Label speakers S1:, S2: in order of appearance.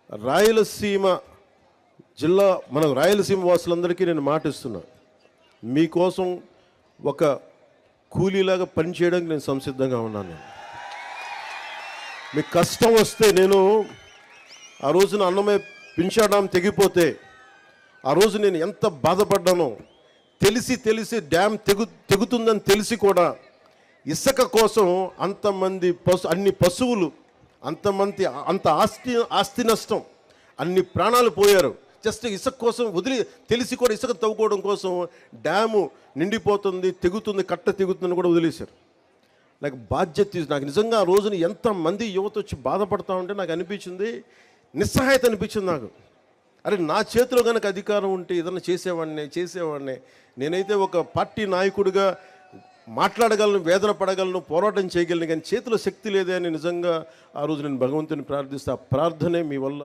S1: రాయలసీమ జిల్లా మన రాయలసీమ వాసులందరికీ నేను మాటిస్తున్నా, మీకోసం ఒక కూలీలాగా పనిచేయడానికి నేను సంసిద్ధంగా ఉన్నాను. మీకు కష్టం వస్తే, నేను ఆ రోజున అన్నమయ్య పింఛాడాం తెగిపోతే ఆ రోజు నేను ఎంత బాధపడ్డానో, తెలిసి డ్యామ్ తెగుతుందని తెలిసి కూడా ఇసుక కోసం అంతమంది అన్ని పశువులు, అంత ఆస్తి నష్టం, అన్ని ప్రాణాలు పోయారు జస్ట్ ఇసుక కోసం. తెలిసి కూడా ఇసుక తవ్వుకోవడం కోసం డ్యాము నిండిపోతుంది, కట్ట తెగుతుందని కూడా వదిలేశారు. నాకు బాధ్యత, నాకు నిజంగా ఆ రోజున ఎంతమంది యువత వచ్చి బాధపడతా ఉంటే నాకు అనిపించింది, నిస్సహాయత అనిపించింది నాకు. అరే, నా చేతిలో కనుక అధికారం ఉంటే ఏదన్నా చేసేవాడిని. నేనైతే ఒక పార్టీ నాయకుడిగా మాట్లాడగలను, వేదన పడగలను, పోరాటం చేయగలను, కానీ చేతిలో శక్తి లేదే అని నిజంగా ఆ రోజు నేను భగవంతుని ప్రార్థిస్తే ఆ ప్రార్థనే మీ వల్ల